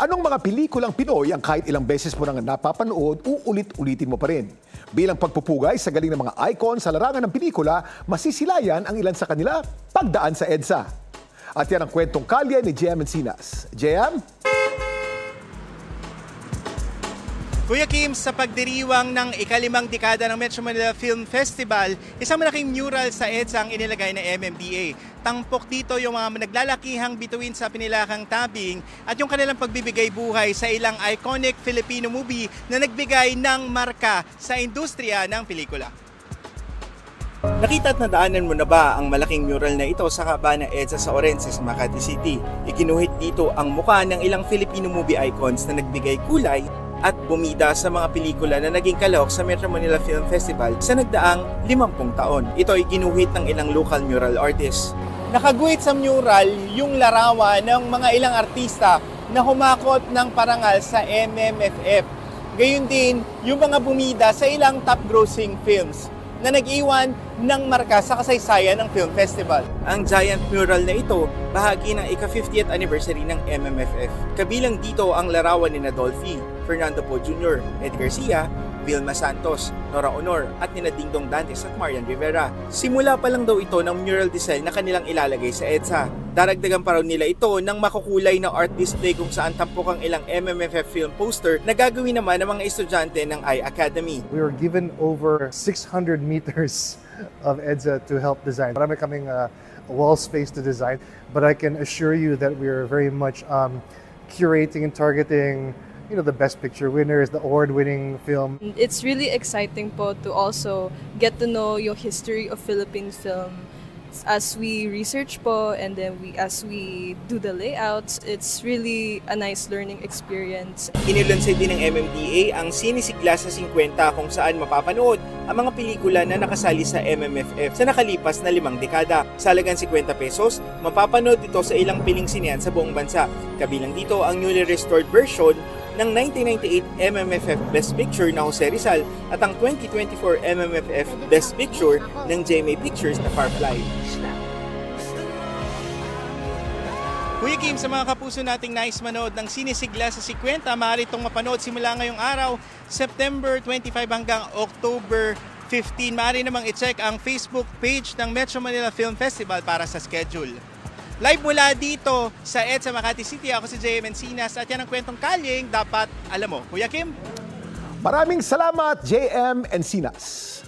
Anong mga pelikulang Pinoy ang kahit ilang beses mo nang napapanood, uulit-ulitin mo pa rin? Bilang pagpupugay sa galing ng mga icon sa larangan ng pelikula, masisilayan ang ilan sa kanila pagdaan sa EDSA. At yan ang kwentong kalye ni JM Encinas. JM? Kuya Kim, sa pagdiriwang ng ikalimang dekada ng Metro Manila Film Festival, isang malaking mural sa EDSA ang inilagay ng MMDA. Tampok dito yung mga naglalakihang bituin sa pinilakang tabing at yung kanilang pagbibigay buhay sa ilang iconic Filipino movie na nagbigay ng marka sa industriya ng pelikula. Nakita at nadaanan mo na ba ang malaking mural na ito sa kaba ng EDSA sa Orenses, Makati City? Ikinuhit dito ang mukha ng ilang Filipino movie icons na nagbigay kulay at bumida sa mga pelikula na naging kalahok sa Metro Manila Film Festival sa nagdaang 50 taon. Ito ay ginuhit ng ilang local mural artists. Nakaguhit sa mural yung larawan ng mga ilang artista na humakot ng parangal sa MMFF. Gayun din yung mga bumida sa ilang top-grossing films na nag-iwan ng marka sa kasaysayan ng film festival. Ang giant mural na ito, bahagi ng ika-50th anniversary ng MMFF. Kabilang dito ang larawan ni Dolphy, Fernando Poe Jr., Eddie Garcia, Vilma Santos, Nora Honor at nina Dingdong Dantes at Marian Rivera. Simula pa lang daw ito ng mural design na kanilang ilalagay sa EDSA. Daragdagan pa raw nila ito ng makukulay na art display kung saan tampok ang ilang MMFF film poster na gagawin naman ng mga estudyante ng iAcademy. We were given over 600 meters of EDSA to help design. Marami kaming wall space to design, but I can assure you that we are very much curating and targeting the best picture winners, the award-winning film. It's really exciting po to also get to know yung history of Philippine film as we research po and then as we do the layouts. It's really a nice learning experience. Inilunsad din ng MMDA ang Sinisigla sa 50 kung saan mapapanood ang mga pelikula na nakasali sa MMFF sa nakalipas na 5 dekada. Sa halagang 50 pesos, mapapanood ito sa ilang piling sinehan sa buong bansa. Kabilang dito ang newly restored version ng 1998 MMFF Best Picture na Jose Rizal at ang 2024 MMFF Best Picture ng GMA Pictures na Firefly. Kuya Kim, sa mga kapuso nating nais manood ng Sinisigla sa 50, maaari itong mapanood simula ngayong araw, September 25 hanggang October 15. Maaari namang i-check ang Facebook page ng Metro Manila Film Festival para sa schedule. Live mula dito sa EDSA Makati City, ako si JM Encinas at yan ang kwentong kalyeng dapat alam mo. Kuya Kim? Maraming salamat, JM Encinas.